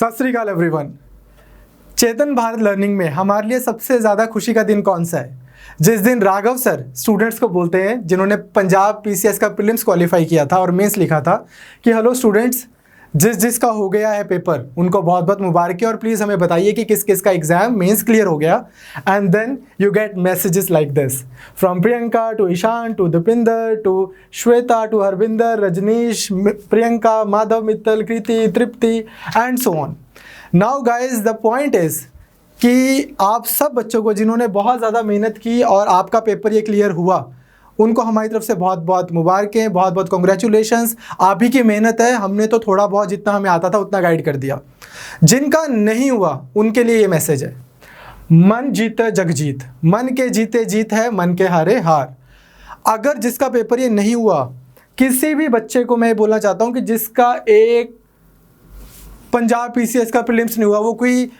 सत श्री अकाल एवरीवन। चेतन भारत लर्निंग में हमारे लिए सबसे ज़्यादा खुशी का दिन कौन सा है? जिस दिन राघव सर स्टूडेंट्स को बोलते हैं जिन्होंने पंजाब पीसीएस का प्रीलिम्स क्वालिफाई किया था और मेंस लिखा था कि हेलो स्टूडेंट्स, जिसका हो गया है पेपर उनको बहुत बहुत मुबारक और प्लीज़ हमें बताइए कि किस किस का एग्जाम मेंस क्लियर हो गया। And then you get messages like this from Priyanka to Ishaan to Dipinder to Shweta to Harvinder, Rajneesh, Priyanka, Madhav, Mittal, Kriti, Tripti and so on. Now guys the point is कि आप सब बच्चों को जिन्होंने बहुत ज़्यादा मेहनत की और आपका पेपर ये क्लियर हुआ, उनको हमारी तरफ से बहुत बहुत मुबारकें, बहुत बहुत कॉन्ग्रेचुलेशंस। आप ही की मेहनत है, हमने तो थोड़ा बहुत जितना हमें आता था उतना गाइड कर दिया। जिनका नहीं हुआ उनके लिए ये मैसेज है, मन जीते जग जीत, मन के जीते जीत है, मन के हारे हार। अगर जिसका पेपर ये नहीं हुआ, किसी भी बच्चे को मैं बोलना चाहता हूँ कि जिसका एक पंजाब पीसीएस का प्रीलिम्स नहीं हुआ, वो कोई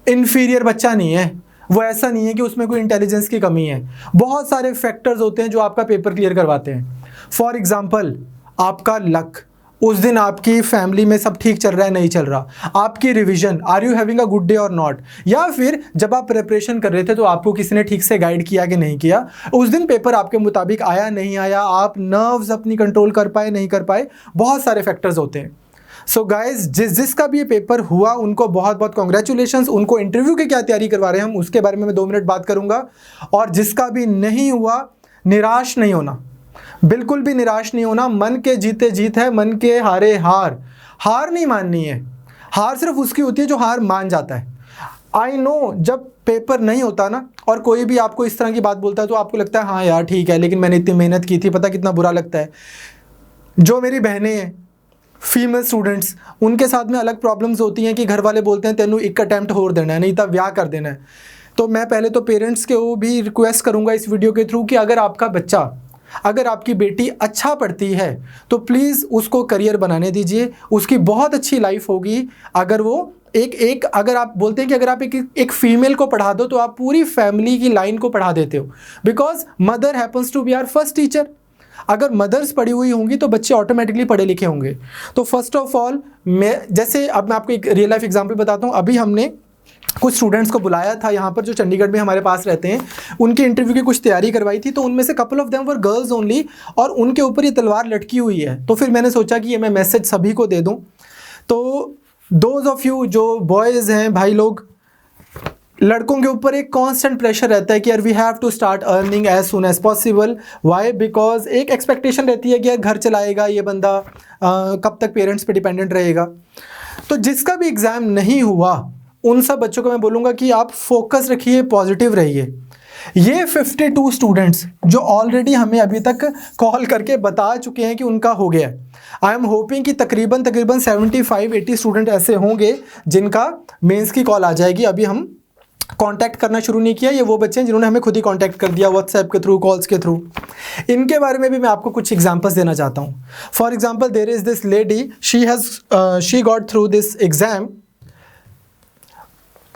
इन्फीरियर बच्चा नहीं है, वो ऐसा नहीं है कि उसमें कोई इंटेलिजेंस की कमी है। बहुत सारे फैक्टर्स होते हैं जो आपका पेपर क्लियर करवाते हैं। फॉर एग्जांपल, आपका लक, उस दिन आपकी फैमिली में सब ठीक चल रहा है नहीं चल रहा, आपकी revision, are you having a good day और नॉट, या फिर जब आप प्रिपरेशन कर रहे थे तो आपको किसी ने ठीक से गाइड किया कि नहीं किया, उस दिन पेपर आपके मुताबिक आया नहीं आया, आप नर्व्स अपनी कंट्रोल कर पाए नहीं कर पाए, बहुत सारे फैक्टर्स होते हैं। सो गाइज, जिसका भी ये पेपर हुआ उनको बहुत बहुत कॉन्ग्रेचुलेशंस। उनको इंटरव्यू की क्या तैयारी करवा रहे हैं हम उसके बारे में मैं 2 मिनट बात करूंगा। और जिसका भी नहीं हुआ, निराश नहीं होना, बिल्कुल भी निराश नहीं होना। मन के जीते जीत है, मन के हारे हार। हार नहीं माननी है, हार सिर्फ उसकी होती है जो हार मान जाता है। आई नो, जब पेपर नहीं होता ना और कोई भी आपको इस तरह की बात बोलता है तो आपको लगता है हाँ यार ठीक है, लेकिन मैंने इतनी मेहनत की थी, पता कितना बुरा लगता है। जो मेरी बहनें हैं फीमेल स्टूडेंट्स, उनके साथ में अलग प्रॉब्लम्स होती हैं कि घर वाले बोलते हैं तेनू एक अटैम्प्ट और देना है, नहीं तो ब्याह कर देना है। तो मैं पहले तो पेरेंट्स के वो भी रिक्वेस्ट करूंगा इस वीडियो के थ्रू कि अगर आपका बच्चा, अगर आपकी बेटी अच्छा पढ़ती है तो प्लीज़ उसको करियर बनाने दीजिए, उसकी बहुत अच्छी लाइफ होगी। अगर वो अगर आप बोलते हैं कि अगर आप एक फीमेल को पढ़ा दो तो आप पूरी फैमिली की लाइन को पढ़ा देते हो, because mother happens to be our first teacher. अगर मदर्स पढ़ी हुई होंगी तो बच्चे ऑटोमेटिकली पढ़े लिखे होंगे। तो फर्स्ट ऑफ ऑल जैसे अब मैं आपको एक रियल लाइफ एग्जांपल बताता हूँ। अभी हमने कुछ स्टूडेंट्स को बुलाया था यहाँ पर जो चंडीगढ़ में हमारे पास रहते हैं, उनके इंटरव्यू की कुछ तैयारी करवाई थी। तो उनमें से couple of them were girls only और उनके ऊपर ये तलवार लटकी हुई है। तो फिर मैंने सोचा कि ये मैं मैसेज सभी को दे दूँ। तो दोज ऑफ यू जो बॉयज़ हैं, भाई लोग, लड़कों के ऊपर एक कांस्टेंट प्रेशर रहता है कि यार we have to start earning as soon as possible. Why? Because एक एक्सपेक्टेशन रहती है कि यार घर चलाएगा ये बंदा, कब तक पेरेंट्स पे डिपेंडेंट रहेगा। तो जिसका भी एग्ज़ाम नहीं हुआ उन सब बच्चों को मैं बोलूँगा कि आप फोकस रखिए, पॉजिटिव रहिए। ये 52 स्टूडेंट्स जो ऑलरेडी हमें अभी तक कॉल करके बता चुके हैं कि उनका हो गया, आई एम होपिंग कि तकरीबन 75-80 स्टूडेंट ऐसे होंगे जिनका मेंस की कॉल आ जाएगी। अभी हम कांटेक्ट करना शुरू नहीं किया, ये वो बच्चे हैं जिन्होंने हमें खुद ही कांटेक्ट कर दिया व्हाट्सएप के थ्रू, कॉल्स के थ्रू। इनके बारे में भी मैं आपको कुछ एग्जांपल्स देना चाहता हूँ। For example, there is this lady, she got through this exam.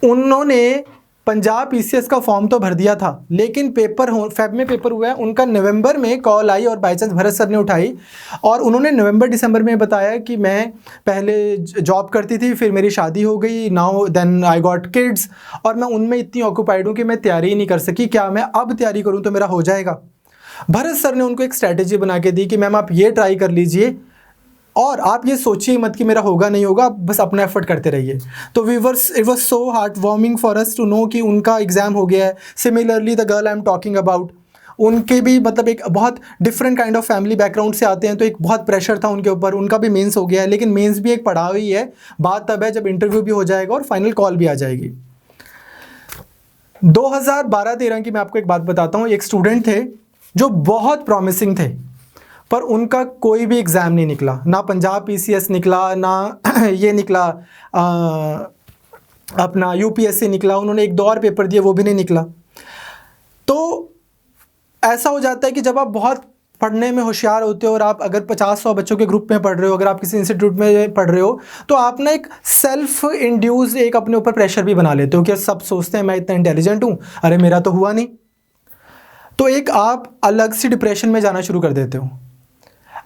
उन्होंने पंजाब पीसीएस का फॉर्म तो भर दिया था, लेकिन फेब में पेपर हुआ है उनका, नवंबर में कॉल आई और बाई चांस भरत सर ने उठाई और उन्होंने नवंबर दिसंबर में बताया कि मैं पहले जॉब करती थी, फिर मेरी शादी हो गई, now then I got kids, और मैं उनमें इतनी ऑक्यूपाइड हूँ कि मैं तैयारी ही नहीं कर सकी, क्या मैं अब तैयारी करूँ तो मेरा हो जाएगा? भरत सर ने उनको एक स्ट्रैटेजी बना के दी कि मैम आप ये ट्राई कर लीजिए और आप ये सोचिए मत कि मेरा होगा नहीं होगा, आप बस अपना एफर्ट करते रहिए। तो it was so heart warming for us to know कि उनका एग्जाम हो गया है। Similarly the girl I am talking about, उनके भी मतलब एक बहुत different kind of family background से आते हैं, तो एक बहुत प्रेशर था उनके ऊपर। उनका भी मेंस हो गया है, लेकिन मेंस भी एक पढ़ा हुई है। बात तब है जब इंटरव्यू भी हो जाएगा और फाइनल कॉल भी आ जाएगी। 2012-13 की मैं आपको एक बात बताता हूँ। एक स्टूडेंट थे जो बहुत प्रॉमिसिंग थे, पर उनका कोई भी एग्ज़ाम नहीं निकला, ना पंजाब पीसीएस निकला, ना ये निकला अपना यूपीएससी निकला। उन्होंने 1-2 और पेपर दिए, वो भी नहीं निकला। तो ऐसा हो जाता है कि जब आप बहुत पढ़ने में होशियार होते हो और आप अगर 50-100 बच्चों के ग्रुप में पढ़ रहे हो, अगर आप किसी इंस्टीट्यूट में पढ़ रहे हो, तो आप ना एक सेल्फ इंड्यूस एक अपने ऊपर प्रेशर भी बना लेते हो कि सब सोचते हैं मैं इतना इंटेलिजेंट हूँ, अरे मेरा तो हुआ नहीं। तो एक आप अलग सी डिप्रेशन में जाना शुरू कर देते हो।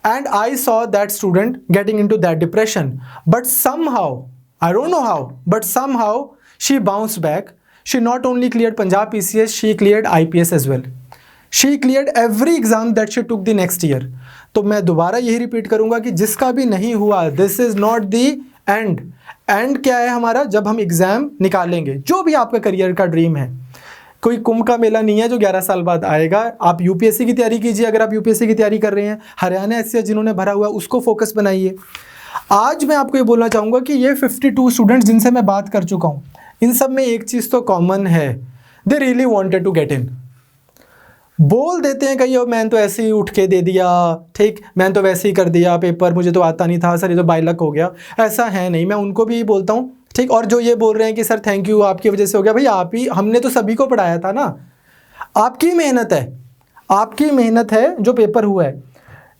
And I saw that student getting into that depression, but somehow I don't know how, but somehow she bounced back. She not only cleared Punjab PCS, she cleared IPS as well. She cleared every exam that she took the next year. तो मैं दोबारा यही repeat करूंगा कि जिसका भी नहीं हुआ, this is not the and. And क्या है हमारा? जब हम एग्जाम निकालेंगे, जो भी आपका करियर का ड्रीम है, कोई कुंभ का मेला नहीं है जो 11 साल बाद आएगा. आप यूपीएससी की तैयारी कीजिए. अगर आप यूपीएससी की तैयारी कर रहे हैं, हरियाणा एससीएस जिन्होंने भरा हुआ है उसको फोकस बनाइए. आज मैं आपको ये बोलना चाहूँगा कि ये 52 स्टूडेंट्स जिनसे मैं बात कर चुका हूँ, इन सब में एक चीज़ तो कॉमन है, they really wanted to get in. बोल देते हैं कहीं, मैंने तो ऐसे ही उठ के दे दिया, ठीक, मैंने तो वैसे ही कर दिया पेपर, मुझे तो आता नहीं था सर, ये तो बाय लक हो गया. ऐसा है नहीं. मैं उनको भी बोलता हूँ, ठीक. और जो ये बोल रहे हैं कि सर थैंक यू आपकी वजह से हो गया, भाई आप ही, हमने तो सभी को पढ़ाया था ना. आपकी मेहनत है, आपकी मेहनत है जो पेपर हुआ है.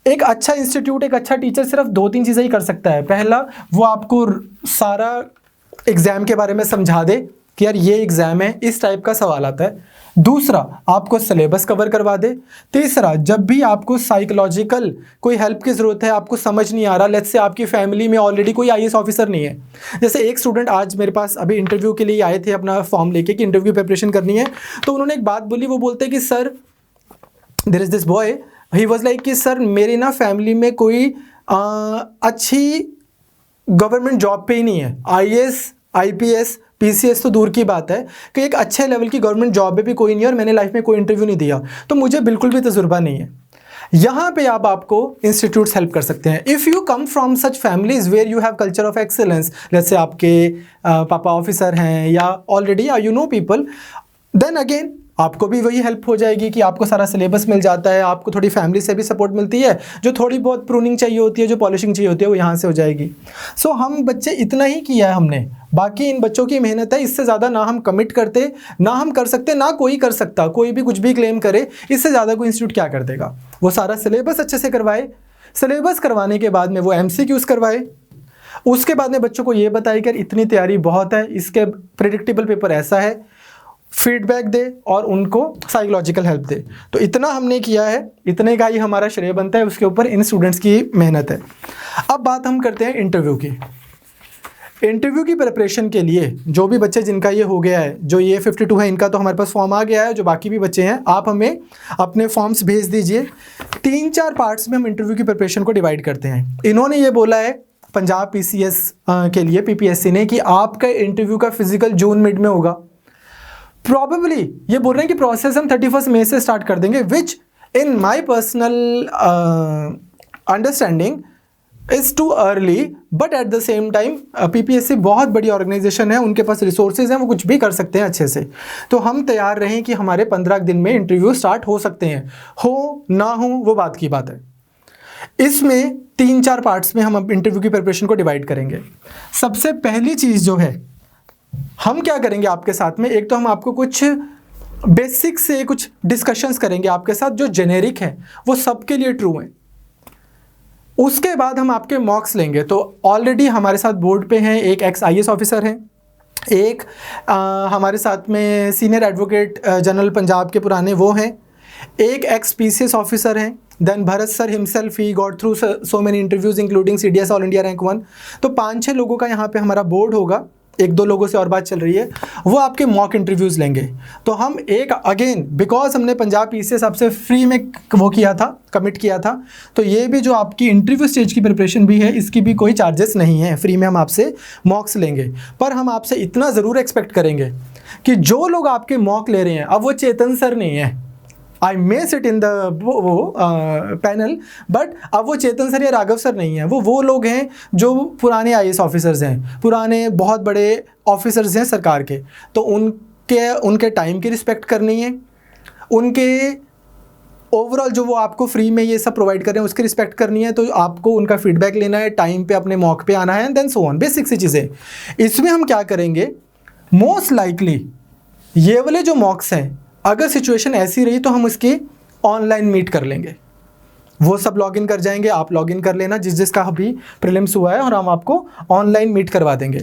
एक अच्छा इंस्टीट्यूट, एक अच्छा टीचर सिर्फ 2-3 चीज़ें ही कर सकता है. पहला, वो आपको सारा एग्ज़ाम के बारे में समझा दे कि यार ये एग्ज़ाम है, इस टाइप का सवाल आता है. दूसरा, आपको सिलेबस कवर करवा दे. तीसरा, जब भी आपको साइकोलॉजिकल कोई हेल्प की ज़रूरत है, आपको समझ नहीं आ रहा, लेट्स से आपकी फैमिली में ऑलरेडी कोई आईएएस ऑफिसर नहीं है. जैसे एक स्टूडेंट आज मेरे पास अभी इंटरव्यू के लिए आए थे अपना फॉर्म लेके कि इंटरव्यू प्रिपरेशन करनी है. तो उन्होंने एक बात बोली, वो बोलते कि sir, there is this boy, he was like कि सर मेरी ना फैमिली में कोई अच्छी गवर्नमेंट जॉब पे ही नहीं है. आईएएस, आईपीएस, पीसीएस तो दूर की बात है कि एक अच्छे लेवल की गवर्नमेंट जॉब में भी कोई नहीं है, और मैंने लाइफ में कोई इंटरव्यू नहीं दिया, तो मुझे बिल्कुल भी तजुर्बा नहीं है. यहाँ पे आपको इंस्टीट्यूट्स हेल्प कर सकते हैं. If you come from such families where you have culture of excellence, जैसे आपके पापा ऑफिसर हैं या already you know people, then again आपको भी वही हेल्प हो जाएगी कि आपको सारा सिलेबस मिल जाता है, आपको थोड़ी फैमिली से भी सपोर्ट मिलती है, जो थोड़ी बहुत प्रूनिंग चाहिए होती है, जो पॉलिशिंग चाहिए होती है, वो यहाँ से हो जाएगी. सो हम बच्चे इतना ही किया है हमने, बाकी इन बच्चों की मेहनत है. इससे ज़्यादा ना हम कमिट करते, ना हम कर सकते, ना कोई कर सकता. कोई भी कुछ भी क्लेम करे, इससे ज़्यादा कोई इंस्टीट्यूट क्या कर देगा. वो सारा सिलेबस अच्छे से करवाए, सिलेबस करवाने के बाद में वो MCQs करवाए, उसके बाद में बच्चों को ये बताए कि इतनी तैयारी बहुत है, इसके प्रेडिक्टेबल पेपर ऐसा है, फीडबैक दे और उनको साइकोलॉजिकल हेल्प दे. तो इतना हमने किया है, इतने का ही हमारा श्रेय बनता है, उसके ऊपर इन स्टूडेंट्स की मेहनत है. अब बात हम करते हैं इंटरव्यू की. इंटरव्यू की प्रिपरेशन के लिए जो भी बच्चे जिनका ये हो गया है, जो ये 52 है, इनका तो हमारे पास फॉर्म आ गया है. जो बाकी भी बच्चे हैं, आप हमें अपने फॉर्म्स भेज दीजिए. 3-4 पार्ट्स में हम इंटरव्यू की प्रिपरेशन को डिवाइड करते हैं. इन्होंने ये बोला है पंजाब PCS के लिए PPSC ने कि आपका इंटरव्यू का फिजिकल जून मिड में होगा. प्रॉबेबली ये बोल रहे हैं कि प्रोसेस हम 31 मई से स्टार्ट कर देंगे, which in my personal understanding is too early. But at the same time PPSC बहुत बड़ी ऑर्गेनाइजेशन है, उनके पास रिसोर्सेज हैं, वो कुछ भी कर सकते हैं अच्छे से. तो हम तैयार रहें कि हमारे 15 दिन में इंटरव्यू स्टार्ट हो सकते हैं. हो ना हो वो बात की बात है. इसमें 3-4 पार्ट्स में हम इंटरव्यू की प्रिपरेशन को डिवाइड करेंगे. सबसे पहली चीज़ जो है, हम क्या करेंगे आपके साथ में, एक तो हम आपको कुछ बेसिक से कुछ डिस्कशंस करेंगे आपके साथ, जो जेनेरिक है वो सबके लिए ट्रू हैं. उसके बाद हम आपके मॉक्स लेंगे. तो ऑलरेडी हमारे साथ बोर्ड पे हैं, एक ex-IAS ऑफिसर हैं, एक हमारे साथ में सीनियर एडवोकेट जनरल पंजाब के पुराने वो हैं, एक ex-PCS ऑफिसर हैं. Then Bharat sir himself he got through so many interviews including CDS all India rank 1. तो 5-6 लोगों का यहाँ पे हमारा बोर्ड होगा. 1-2 लोगों से और बात चल रही है, वो आपके मॉक इंटरव्यूज़ लेंगे. तो हम एक अगेन, बिकॉज हमने पंजाब PCS आपसे फ्री में वो किया था, कमिट किया था, तो ये भी जो आपकी इंटरव्यू स्टेज की प्रिपरेशन भी है, इसकी भी कोई चार्जेस नहीं है, फ्री में हम आपसे मॉक्स लेंगे. पर हम आपसे इतना ज़रूर एक्सपेक्ट करेंगे कि जो लोग आपके मॉक ले रहे हैं, अब वो चेतन सर नहीं है, I may sit in the panel, but अब वो चेतन सर या राघव सर नहीं है, वो लोग हैं जो पुराने IAS ऑफिसर्स हैं, पुराने बहुत बड़े ऑफिसर्स हैं सरकार के. तो उनके टाइम की रिस्पेक्ट करनी है, उनके ओवरऑल जो वो आपको फ्री में ये सब प्रोवाइड कर रहे हैं उसकी रिस्पेक्ट करनी है. तो आपको उनका फीडबैक लेना है, टाइम पे अपने मॉक पे आना है, and then so on, basic सी चीज़ें. इसमें हम क्या करेंगे, मोस्ट लाइकली ये वाले जो मॉक्स हैं, अगर सिचुएशन ऐसी रही तो हम उसकी ऑनलाइन मीट कर लेंगे. वो सब लॉगिन कर जाएंगे, आप लॉगिन कर लेना जिसका अभी प्रीलिम्स हुआ है, और हम आपको ऑनलाइन मीट करवा देंगे.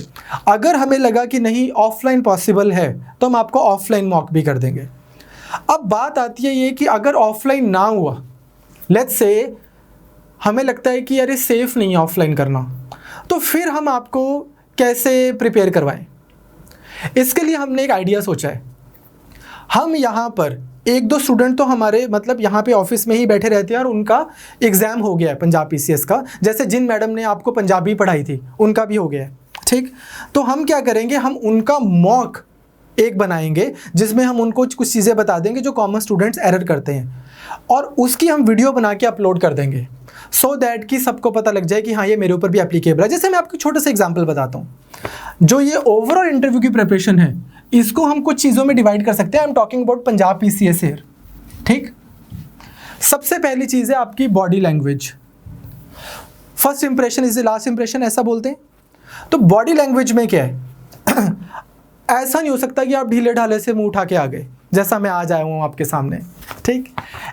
अगर हमें लगा कि नहीं ऑफलाइन पॉसिबल है, तो हम आपको ऑफलाइन मॉक भी कर देंगे. अब बात आती है ये कि अगर ऑफलाइन ना हुआ, लेट्स से हमें लगता है कि यार ये सेफ़ नहीं है ऑफलाइन करना, तो फिर हम आपको कैसे प्रिपेयर करवाएं? इसके लिए हमने एक आइडिया सोचा है। हम यहाँ पर एक दो स्टूडेंट तो हमारे मतलब यहाँ पे ऑफिस में ही बैठे रहते हैं और उनका एग्ज़ाम हो गया है पंजाब पीसीएस का, जैसे जिन मैडम ने आपको पंजाबी पढ़ाई थी उनका भी हो गया है, ठीक। तो हम क्या करेंगे, हम उनका मॉक एक बनाएंगे जिसमें हम उनको कुछ चीज़ें बता देंगे जो कॉमन स्टूडेंट्स एरर करते हैं, और उसकी हम वीडियो बना के अपलोड कर देंगे सो दैट कि सबको पता लग जाए कि हाँ ये मेरे ऊपर भी एप्लीकेबल है। जैसे मैं आपको छोटा सा एग्जांपल बताता हूँ, जो ये ओवरऑल इंटरव्यू की प्रिपरेशन है इसको हम कुछ चीज़ों में डिवाइड कर सकते हैं। आई am talking about Punjab PCS here, ठीक। सबसे पहली चीज़ है आपकी body language. First impression is the last impression, ऐसा बोलते हैं। तो बॉडी लैंग्वेज में क्या है ऐसा नहीं हो सकता कि आप ढीले ढाले से मुंह उठा के आ गए जैसा मैं आज आया हूँ आपके सामने, ठीक।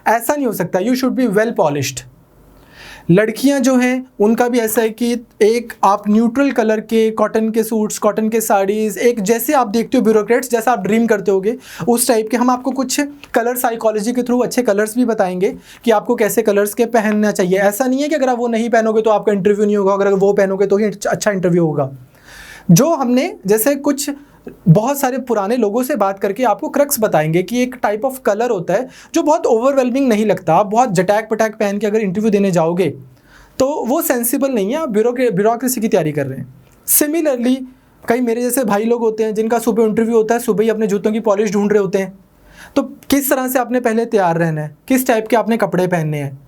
ऐसा नहीं हो सकता। You should be well polished. लड़कियां जो हैं उनका भी ऐसा है कि एक आप न्यूट्रल कलर के कॉटन के सूट्स, कॉटन के साड़ीज़, एक जैसे आप देखते हो ब्यूरोक्रेट्स जैसा आप ड्रीम करते होगे उस टाइप के। हम आपको कुछ कलर साइकोलॉजी के थ्रू अच्छे कलर्स भी बताएंगे कि आपको कैसे कलर्स के पहनना चाहिए। ऐसा नहीं है कि अगर आप वो नहीं पहनोगे तो आपका इंटरव्यू नहीं होगा, अगर वो पहनोगे तो ही अच्छा इंटरव्यू होगा। जो हमने जैसे कुछ बहुत सारे पुराने लोगों से बात करके आपको क्रक्स बताएंगे कि एक टाइप ऑफ कलर होता है जो बहुत ओवरवेलमिंग नहीं लगता। आप बहुत जटैक पटैक पहन के अगर इंटरव्यू देने जाओगे तो वो सेंसिबल नहीं है, आप ब्यूरोक्रेसी की तैयारी कर रहे हैं। सिमिलरली कई मेरे जैसे भाई लोग होते हैं जिनका सुबह इंटरव्यू होता है, सुबह ही अपने जूतों की पॉलिश ढूंढ रहे होते हैं। तो किस तरह से आपने पहले तैयार रहना है, किस टाइप के आपने कपड़े पहनने हैं।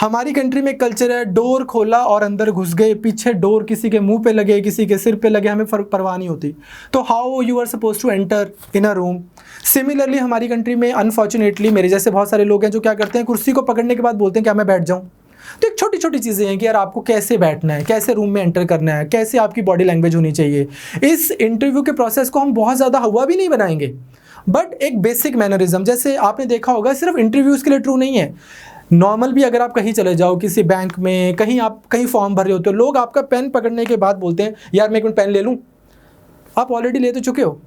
हमारी कंट्री में कल्चर है डोर खोला और अंदर घुस गए, पीछे डोर किसी के मुंह पे लगे, किसी के सिर पे लगे, हमें परवाह नहीं होती। तो how you are suppose to enter in a room. Similarly हमारी कंट्री में अनफॉर्चुनेटली मेरे जैसे बहुत सारे लोग हैं जो क्या करते हैं, कुर्सी को पकड़ने के बाद बोलते हैं क्या मैं बैठ जाऊँ। तो एक छोटी छोटी चीज़ें हैं कि यार आपको कैसे बैठना है, कैसे रूम में एंटर करना है, कैसे आपकी बॉडी लैंग्वेज होनी चाहिए। इस इंटरव्यू के प्रोसेस को हम बहुत ज़्यादा हुआ भी नहीं बनाएंगे, बट एक बेसिक मैनरिज्म, जैसे आपने देखा होगा सिर्फ इंटरव्यूज़ के लिए ट्रू नहीं है, नॉर्मल भी अगर आप कहीं चले जाओ किसी बैंक में, कहीं आप कहीं फॉर्म भर रहे होते हो, लोग आपका पेन पकड़ने के बाद बोलते हैं यार मैं एक मिनट पेन ले लूँ। आप ऑलरेडी ले तो चुके हो।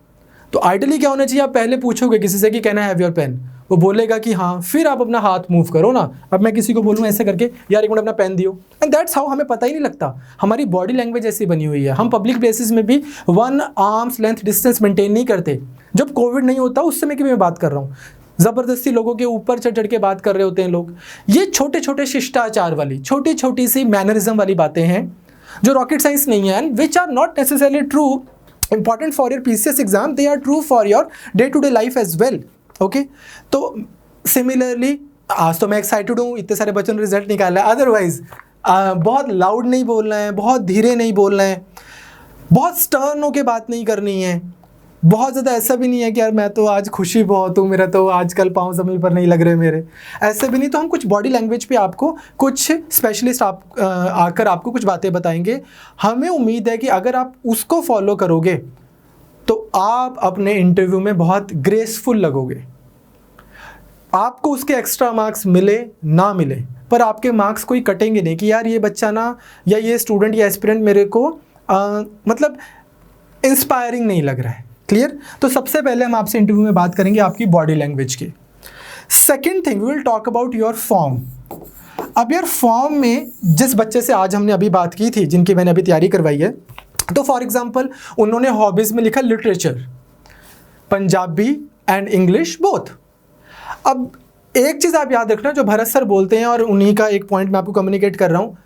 तो आइडियली क्या होना चाहिए, आप पहले पूछोगे किसी से कि can I have your pen, वो बोलेगा कि हाँ, फिर आप अपना हाथ मूव करो ना। अब मैं किसी को बोलूँ ऐसे करके यार एक मिनट अपना पेन दियो, एंड दैट्स हाउ, हमें पता ही नहीं लगता। हमारी बॉडी लैंग्वेज ऐसी बनी हुई है। हम पब्लिक प्लेसेस में भी 1 आर्म्स लेंथ डिस्टेंस मेंटेन नहीं करते। जब कोविड नहीं होता उस समय की मैं बात कर रहा हूँ, ज़बरदस्ती लोगों के ऊपर चढ़ चढ़ के बात कर रहे होते हैं लोग। ये छोटे छोटे शिष्टाचार वाली छोटी छोटी सी मैनरिज्म वाली बातें हैं जो रॉकेट साइंस नहीं है, and which are not necessarily true important for your PCS exam, they are true for your day to day life as well, okay। तो similarly आज तो मैं एक्साइटेड हूँ, इतने सारे बच्चों ने रिजल्ट निकाला है। अदरवाइज बहुत लाउड नहीं बोलना है, बहुत धीरे नहीं बोलना है, बहुत स्टर्न होकर बात नहीं करनी है, बहुत ज़्यादा ऐसा भी नहीं है कि यार मैं तो आज खुशी बहुत हूँ, मेरा तो आजकल पाँव ज़मीन पर नहीं लग रहे मेरे, ऐसे भी नहीं। तो हम कुछ बॉडी लैंग्वेज पे आपको कुछ स्पेशलिस्ट आकर आपको कुछ बातें बताएंगे। हमें उम्मीद है कि अगर आप उसको फॉलो करोगे तो आप अपने इंटरव्यू में बहुत ग्रेसफुल लगोगे। आपको उसके एक्स्ट्रा मार्क्स मिले ना मिले, पर आपके मार्क्स कोई कटेंगे नहीं कि यार ये बच्चा ना, या ये स्टूडेंट या एस्पिरेंट मेरे को मतलब इंस्पायरिंग नहीं लग रहा है। क्लियर। तो सबसे पहले हम आपसे इंटरव्यू में बात करेंगे आपकी बॉडी लैंग्वेज की। Second thing we will talk about your form. अब यार फॉर्म में जिस बच्चे से आज हमने अभी बात की थी, जिनकी मैंने अभी तैयारी करवाई है, तो फॉर एग्जाम्पल उन्होंने हॉबीज़ में लिखा literature, Punjabi and English both. अब एक चीज़ आप याद रखना, जो भरत सर बोलते हैं और उन्हीं का एक पॉइंट मैं आपको कम्युनिकेट कर रहा हूँ,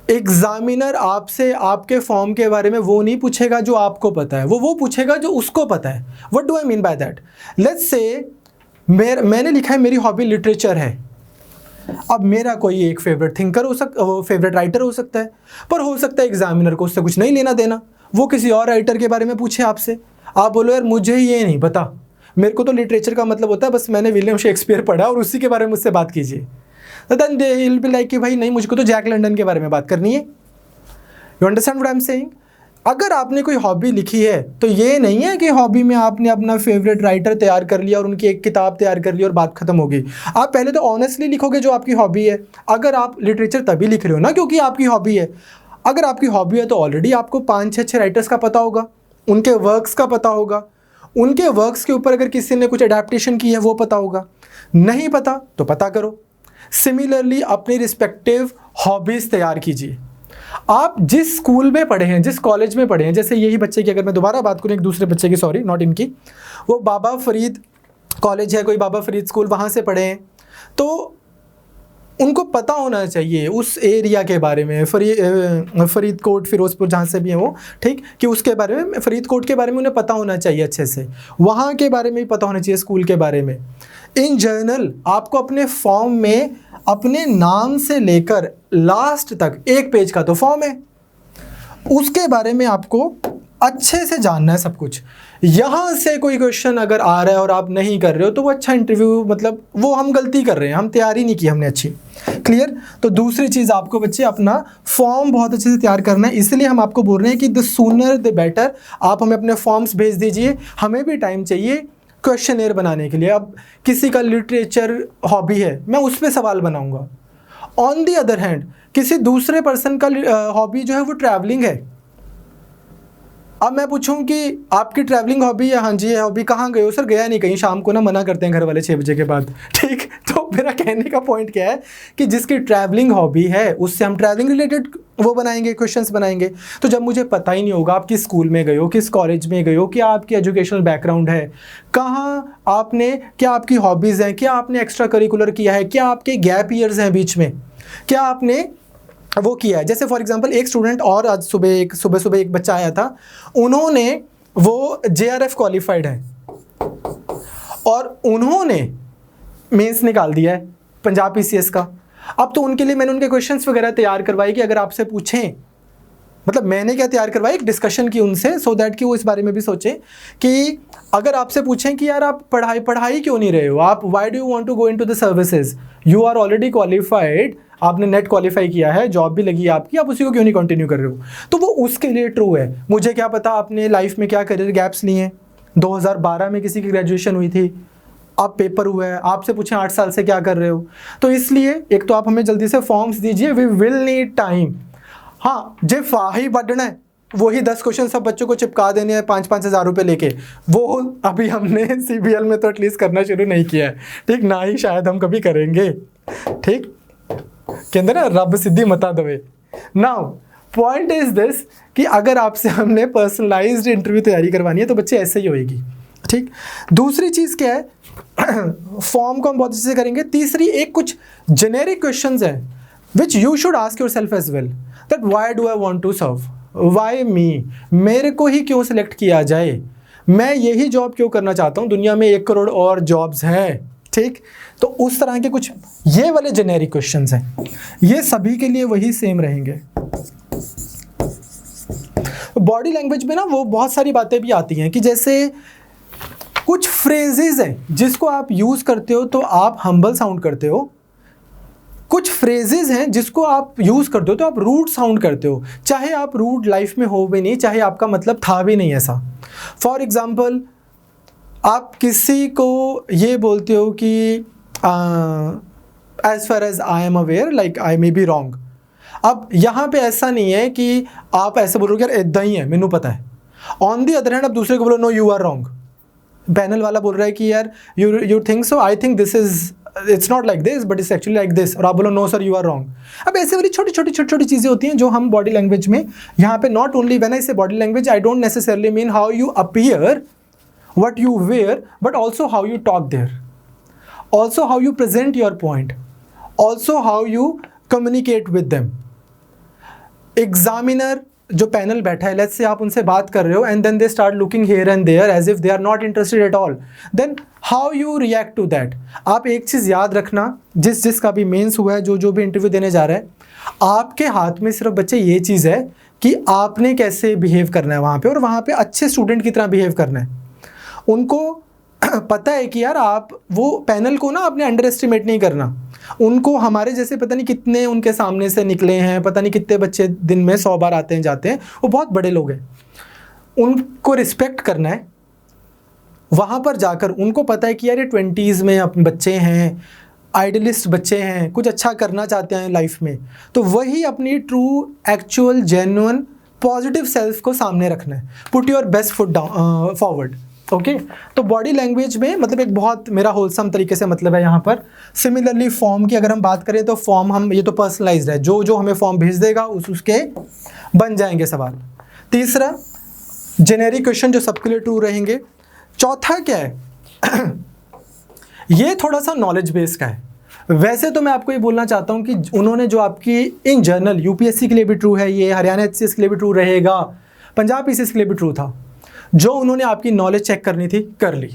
एग्जामिनर आपसे आपके फॉर्म के बारे में वो नहीं पूछेगा जो आपको पता है, वो पूछेगा जो उसको पता है। What do I mean by that? Let's say मैंने लिखा है मेरी हॉबी लिटरेचर है। अब मेरा कोई एक फेवरेट थिंकर हो फेवरेट राइटर हो सकता है, पर हो सकता है एग्जामिनर को उससे कुछ नहीं लेना देना, वो किसी और राइटर के बारे में पूछे आपसे। आप बोलो यार मुझे ये नहीं पता, मेरे को तो लिटरेचर का मतलब होता है बस मैंने विलियम शेक्सपियर पढ़ा और उसी के बारे में मुझसे बात कीजिए। तो then they will be like कि भाई नहीं, मुझको तो जैक लंडन के बारे में बात करनी है। You understand what I am saying? अगर आपने कोई हॉबी लिखी है तो ये नहीं है कि हॉबी में आपने अपना फेवरेट राइटर तैयार कर लिया और उनकी एक किताब तैयार कर ली और बात खत्म हो गई। आप पहले तो ऑनेस्टली लिखोगे जो आपकी हॉबी है। अगर आप लिटरेचर तभी लिख रहे हो ना क्योंकि आपकी हॉबी है। अगर आपकी हॉबी है तो ऑलरेडी आपको 5-6 राइटर्स का पता होगा, उनके वर्क्स का पता होगा, उनके वर्क्स के ऊपर अगर किसी ने कुछ अडेप्टेशन की है वो पता होगा। नहीं पता तो पता करो। सिमिलरली अपनी रिस्पेक्टिव हॉबीज़ तैयार कीजिए। आप जिस स्कूल में पढ़े हैं, जिस कॉलेज में पढ़े हैं, जैसे यही बच्चे की अगर मैं दोबारा बात करूँ एक दूसरे बच्चे की, सॉरी नॉट इनकी, वो बाबा फरीद कॉलेज है, कोई बाबा फरीद स्कूल, वहाँ से पढ़े हैं, तो उनको पता होना चाहिए उस एरिया के बारे में, फरीदकोट, फिरोजपुर, जहाँ से भी है वो, ठीक, कि उसके बारे में, फरीदकोट के बारे में उन्हें पता होना चाहिए अच्छे से, वहाँ के बारे में भी पता होना चाहिए, स्कूल के बारे में। इन जनरल आपको अपने फॉर्म में अपने नाम से लेकर लास्ट तक 1 पेज का तो फॉर्म है, उसके बारे में आपको अच्छे से जानना है सब कुछ। यहाँ से कोई क्वेश्चन अगर आ रहा है और आप नहीं कर रहे हो तो वो अच्छा इंटरव्यू, मतलब वो हम गलती कर रहे हैं, हम तैयारी नहीं की हमने अच्छी। क्लियर? तो दूसरी चीज़ आपको बच्चे अपना फॉर्म बहुत अच्छे से तैयार करना है, इसलिए हम आपको बोल रहे हैं कि द सूनर द बेटर। आप हमें अपने फॉर्म्स भेज दीजिए, हमें भी टाइम चाहिए क्वेश्चनेयर बनाने के लिए। अब किसी का लिटरेचर हॉबी है, मैं उस पर सवाल बनाऊँगा। ऑन दी अदर हैंड किसी दूसरे पर्सन का हॉबी जो है वो ट्रैवलिंग है, अब मैं पूछूं कि आपकी ट्रैवलिंग हॉबी है, हाँ जी ये हॉबी, कहाँ गए हो? सर गया नहीं कहीं, शाम को ना मना करते हैं घर वाले 6 बजे के बाद, ठीक। तो मेरा कहने का पॉइंट क्या है कि जिसकी ट्रैवलिंग हॉबी है उससे हम ट्रैवलिंग रिलेटेड वो बनाएंगे, क्वेश्चंस बनाएंगे। तो जब मुझे पता ही नहीं होगा आप किस स्कूल में गए हो, किस कॉलेज में गए हो, क्या आपकी एजुकेशनल बैकग्राउंड है, कहाँ आपने, क्या आपकी हॉबीज़ हैं, क्या आपने एक्स्ट्रा करिकुलर किया है, क्या आपके गैप ईयर्स हैं बीच में, क्या आपने वो किया है। जैसे फॉर एग्जांपल एक स्टूडेंट, और आज सुबह एक बच्चा आया था, उन्होंने वो JRF क्वालिफाइड है और उन्होंने मेंस निकाल दिया है पंजाब PCS का। अब तो उनके लिए मैंने उनके क्वेश्चंस वगैरह तैयार करवाई कि अगर आपसे पूछें, मतलब मैंने क्या तैयार करवाई, एक डिस्कशन की उनसे, सो दैट कि वो इस बारे में भी सोचें कि अगर आपसे पूछें कि यार आप पढ़ाई क्यों नहीं रहे हो, आप why do you want to go into the services, you are already qualified, आपने नेट क्वालिफाई किया है, जॉब भी लगी है आपकी, आप उसी को क्यों नहीं कंटिन्यू कर रहे हो। तो वो उसके लिए ट्रू है। मुझे क्या पता आपने लाइफ में क्या करियर गैप्स लिए हैं। 2012 में किसी की ग्रेजुएशन हुई थी, अब पेपर हुआ है, आपसे पूछें 8 साल से क्या कर रहे हो। तो इसलिए एक तो आप हमें जल्दी से फॉर्म्स दीजिए, वी विल नीड टाइम। हाँ, जे फाही बढ़ना है, वही 10 क्वेश्चन सब बच्चों को चिपका देने हैं 5-5 हज़ार रुपये लेके, वो अभी हमने CBL में तो एटलीस्ट करना शुरू नहीं किया है, ठीक, ना ही शायद हम कभी करेंगे, ठीक। कहते ना रब सिद्धि मता Dave. Now point is this कि अगर आपसे हमने पर्सनलाइज्ड इंटरव्यू तैयारी करवानी है तो बच्चे ऐसे ही होएगी, ठीक। दूसरी चीज़ क्या है, फॉर्म को हम बहुत अच्छे से करेंगे। तीसरी, एक कुछ जेनेरिक क्वेश्चंस हैं which you should ask yourself as well, that why do I want to serve, why me, मेरे को ही क्यों सिलेक्ट किया जाए, मैं यही जॉब क्यों करना चाहता हूँ, दुनिया में 1 करोड़ और जॉब्स हैं, ठीक। तो उस तरह के कुछ ये वाले जेनेरिक क्वेश्चंस हैं, ये सभी के लिए वही सेम रहेंगे। बॉडी लैंग्वेज में ना वो बहुत सारी बातें भी आती हैं कि जैसे कुछ फ्रेजेस हैं जिसको आप यूज़ करते हो तो आप हम्बल साउंड करते हो, कुछ फ्रेजेस हैं जिसको आप यूज़ करते हो तो आप रूड साउंड करते हो, चाहे आप रूड लाइफ में हो भी नहीं, चाहे आपका मतलब था भी नहीं ऐसा। फॉर एग्जाम्पल, आप किसी को ये बोलते हो कि as far as I am aware, like I may be wrong. अब यहाँ पे ऐसा नहीं है कि आप ऐसे बोल रहे हो कि यार इतना ही है, मैनू पता है। ऑन दी अदर हैंड आप दूसरे को बोलो no you are wrong, panel वाला बोल रहा है कि यार you think so, I think this is, it's not like this but it's actually like this, और आप बोलो no sir you are wrong. अब ऐसे वाली छोटी छोटी चीज़ें होती हैं जो हम बॉडी लैंग्वेज में यहाँ पे, नॉट ओनली व्हेन आई से body language, I don't necessarily mean how you appear, what you wear, but also how you talk there, also how you present your point, also how you communicate with them. Examiner जो panel बैठा है, let's say आप उनसे बात कर रहे हो and then they start looking here and there as if they are not interested at all, then how you react to that. आप एक चीज़ याद रखना, जिसका भी मेंस हुआ है, जो भी इंटरव्यू देने जा रहा है, आपके हाथ में सिर्फ बच्चे ये चीज़ है कि आपने कैसे बिहेव करना है वहाँ पे, और वहाँ पे अच्छे स्टूडेंट की तरह बिहेव करना है। उनको पता है कि यार आप वो पैनल को ना आपने अंडर एस्टिमेट नहीं करना, उनको हमारे जैसे पता नहीं कितने उनके सामने से निकले हैं, पता नहीं कितने बच्चे दिन में 100 बार आते हैं जाते हैं, वो बहुत बड़े लोग हैं, उनको रिस्पेक्ट करना है। वहाँ पर जाकर उनको पता है कि यार ये 20s में अपने बच्चे हैं, आइडियलिस्ट बच्चे हैं, कुछ अच्छा करना चाहते हैं लाइफ में, तो वही अपनी true actual genuine positive self को सामने रखना है। Put your best foot down forward, okay तो बॉडी लैंग्वेज में मतलब एक बहुत मेरा होलसम तरीके से मतलब है यहाँ पर। सिमिलरली फॉर्म की अगर हम बात करें तो फॉर्म हम ये तो पर्सनलाइज्ड है, जो जो हमें फॉर्म भेज देगा उसके बन जाएंगे सवाल। तीसरा जेनेरिक क्वेश्चन जो सबके लिए ट्रू रहेंगे। चौथा क्या है ये थोड़ा सा नॉलेज बेस्ड का है। वैसे तो मैं आपको ये बोलना चाहता हूँ कि उन्होंने जो आपकी इन जनरल यूपीएससी के लिए भी ट्रू है, ये हरियाणा एचसीएस के लिए भी ट्रू रहेगा, पंजाब पीसीएस के लिए भी ट्रू था। जो उन्होंने आपकी नॉलेज चेक करनी थी कर ली,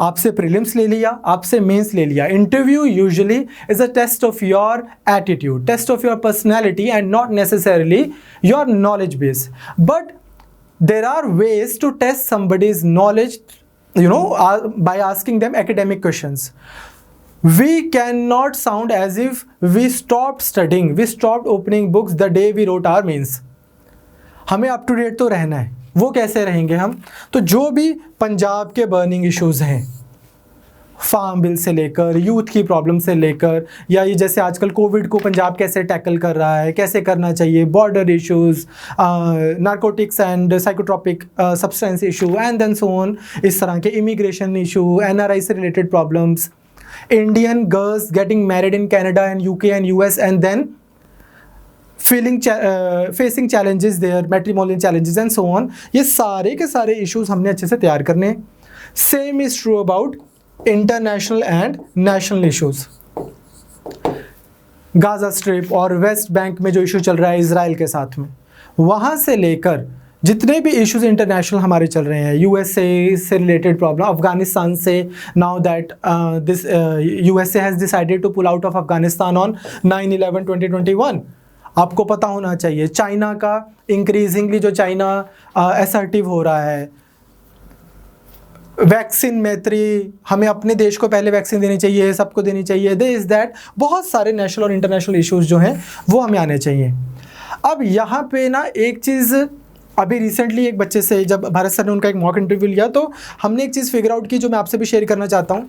आपसे प्रीलिम्स ले लिया, आपसे मेंस ले लिया। Interview usually is a test of your attitude, test of your personality and not necessarily your knowledge base. But there are ways to test somebody's knowledge by asking them academic questions. We cannot sound as if we stopped studying, we stopped opening books the day we wrote our mains. हमें up to date तो रहना है। वो कैसे रहेंगे हम? तो जो भी पंजाब के बर्निंग इश्यूज हैं, फार्म बिल से लेकर यूथ की प्रॉब्लम से लेकर, या ये जैसे आजकल कोविड को पंजाब कैसे टैकल कर रहा है, कैसे करना चाहिए, border issues, narcotics and psychotropic substance issue and then so on, इस तरह के इमिग्रेशन इशू, एनआरआई से related problems, Indian girls getting married in Canada and UK and US and then facing challenges there, matrimonial challenges and so on, ये सारे के सारे issues हमने अच्छे से तैयार करने हैं। Same is true about international and national issues. Gaza strip और वेस्ट बैंक में जो इशू चल रहा है इजराइल के साथ में, वहाँ से लेकर जितने भी इश्यूज इंटरनेशनल हमारे चल रहे हैं, यूएसए से रिलेटेड प्रॉब्लम, अफगानिस्तान से, now that this USA has decided to pull out of Afghanistan on 9/11/2021, आपको पता होना चाहिए। चाइना का इंक्रीजिंगली जो चाइना असर्टिव हो रहा है, वैक्सीन मैत्री, हमें अपने देश को पहले वैक्सीन देनी चाहिए, सबको देनी चाहिए, दिस दैट, बहुत सारे नेशनल और इंटरनेशनल इश्यूज जो हैं वो हमें आने चाहिए। अब यहाँ पे ना एक चीज़, अभी रिसेंटली एक बच्चे से जब भारत सर ने उनका एक मॉक इंटरव्यू लिया तो हमने एक चीज़ फिगर आउट की जो मैं आपसे भी शेयर करना चाहता हूँ।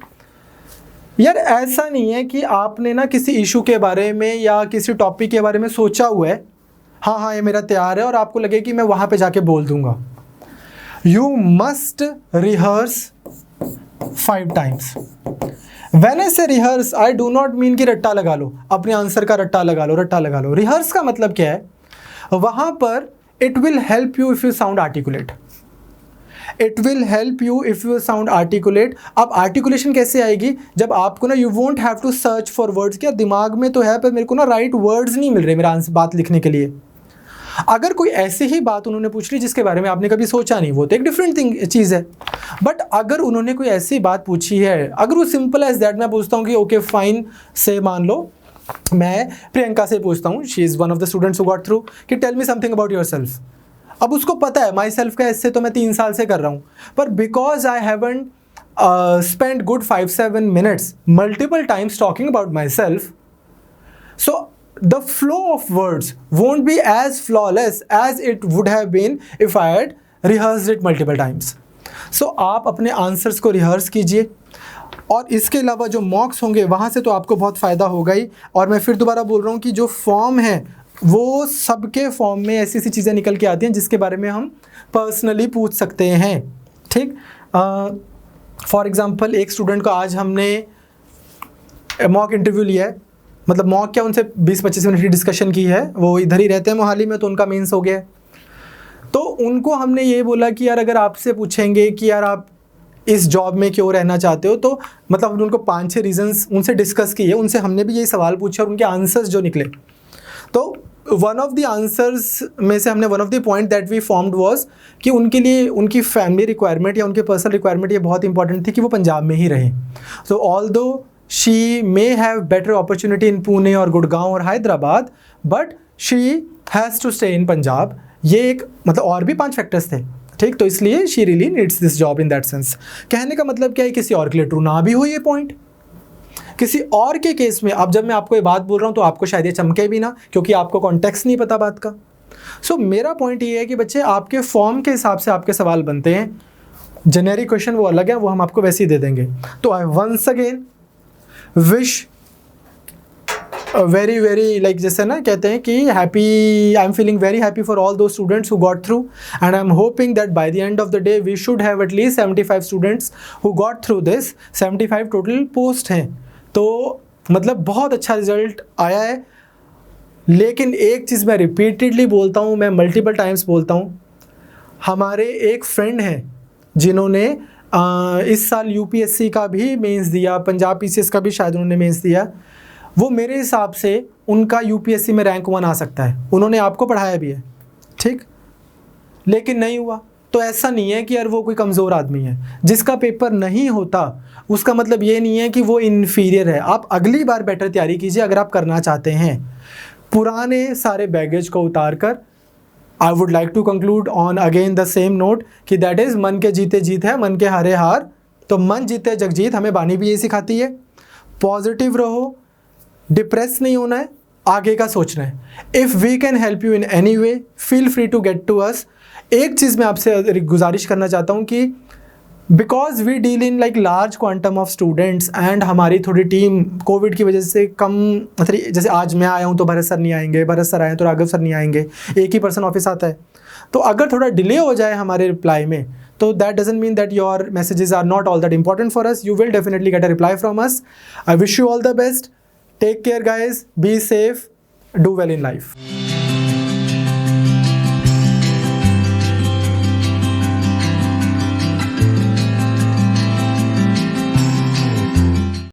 यार ऐसा नहीं है कि आपने ना किसी इशू के बारे में या किसी टॉपिक के बारे में सोचा हुआ है, हाँ हाँ ये मेरा तैयार है, और आपको लगे कि मैं वहाँ पे जाके बोल दूंगा। You must rehearse 5 times. When I say rehearse, I do not mean कि रट्टा लगा लो, अपने आंसर का रट्टा लगा लो। रिहर्स का मतलब क्या है? वहाँ पर it will help you if you sound articulate. It will help you if you sound articulate. अब articulation कैसे आएगी? जब आपको ना you won't have to search for words, क्या दिमाग में तो है पर मेरे को ना right words नहीं मिल रहे मेरा बात लिखने के लिए। अगर कोई ऐसी ही बात उन्होंने पूछ ली जिसके बारे में आपने कभी सोचा नहीं, वो तो एक डिफरेंट चीज़ है। बट अगर उन्होंने कोई ऐसी बात पूछी है, अगर वो सिंपल एज दैट, मैं पूछता हूँ कि ओके फाइन, से मान लो मैं प्रियंका से पूछता हूँ, she is one of the students who got through, कि tell me something about yourself. अब उसको पता है माई सेल्फ का ऐसे तो मैं 3 साल से कर रहा हूँ, पर because I haven't spend good 5-7 minutes multiple times talking about my self, so the flow of words won't be as flawless as it would have been if I had rehearsed it multiple times. So आप अपने answers को rehearse कीजिए, और इसके अलावा जो मॉक्स होंगे वहाँ से तो आपको बहुत फ़ायदा होगा ही। और मैं फिर दोबारा बोल रहा हूँ कि जो फॉर्म है वो सबके फॉर्म में ऐसी चीज़ें निकल के आती हैं जिसके बारे में हम पर्सनली पूछ सकते हैं। ठीक, फॉर एग्ज़ाम्पल एक स्टूडेंट को आज हमने मॉक इंटरव्यू लिया है, मतलब मॉक क्या, उनसे 20-25 मिनट की डिस्कशन की है, वो इधर ही रहते हैं मोहाली में, तो उनका मेंस हो गया है। तो उनको हमने ये बोला कि यार अगर आपसे पूछेंगे कि यार आप इस जॉब में क्यों रहना चाहते हो, तो मतलब हमने उनको 5-6 रीजंस उनसे डिस्कस किए, उनसे हमने भी यही सवाल पूछा और उनके आंसर्स जो निकले, तो वन ऑफ द आंसर्स में से हमने one of the point that we formed was कि उनके लिए उनकी फैमिली रिक्वायरमेंट या उनके पर्सनल रिक्वायरमेंट ये बहुत इंपॉर्टेंट थी कि वो पंजाब में ही रहें। सो although she may have better opportunity in Pune or Gurgaon और Hyderabad, but she has to stay in Punjab। ये एक मतलब और भी 5 फैक्टर्स थे, ठीक, तो इसलिए she really needs this job in that sense। कहने का मतलब क्या है, किसी और के लिए ट्रू ना भी हो ये पॉइंट, किसी और के केस में अब जब मैं आपको ये बात बोल रहा हूँ तो आपको शायद ये चमके भी ना, क्योंकि आपको कॉन्टेक्स्ट नहीं पता बात का। सो मेरा पॉइंट ये है कि बच्चे आपके फॉर्म के हिसाब से आपके सवाल बनते हैं, जेनेरिक क्वेश्चन वो अलग है, वो हम आपको वैसे ही दे देंगे। तो I once again wish very very like जैसे ना कहते हैं कि happy, I am feeling very happy for all those students who got through, and I am hoping that by the end of the day we should have at least 75 students who got through this. 75 total post हैं, तो मतलब बहुत अच्छा result आया है। लेकिन एक चीज़ मैं रिपीटेडली बोलता हूँ, मैं मल्टीपल टाइम्स बोलता हूँ, हमारे एक फ्रेंड हैं जिन्होंने इस साल यूपीएससी का भी मेंस दिया, पंजाब पीसीएस का भी शायद उन्होंने मेंस दिया, वो मेरे हिसाब से उनका यूपीएससी में रैंक 1 आ सकता है। उन्होंने आपको पढ़ाया भी है, ठीक, लेकिन नहीं हुआ। तो ऐसा नहीं है कि यार वो कोई कमज़ोर आदमी है। जिसका पेपर नहीं होता उसका मतलब ये नहीं है कि वो इन्फीरियर है। आप अगली बार बेटर तैयारी कीजिए अगर आप करना चाहते हैं। पुराने सारे बैगेज को उतार कर I would like to conclude on again the same note कि दैट इज़ मन के जीते जीत है, मन के हारे हार। तो मन जीते जगजीत, हमें बानी भी यही सिखाती है। पॉजिटिव रहो, डिप्रेस नहीं होना है, आगे का सोचना है। If we can help you in any way, feel free to get to us. एक चीज़ मैं आपसे गुजारिश करना चाहता हूँ कि because we deal in like large quantum of students and हमारी थोड़ी टीम कोविड की वजह से कम, मतलब जैसे आज मैं आया हूँ तो भरत सर नहीं आएंगे, भरत सर आए तो राघव सर नहीं आएंगे, एक ही पर्सन ऑफिस आता है। तो अगर थोड़ा डिले हो जाए हमारे रिप्लाई में, तो that doesn't mean that your messages are not all that important for us. You will definitely get a reply from us. I wish you all the best. Take care guys, be safe, do well in life.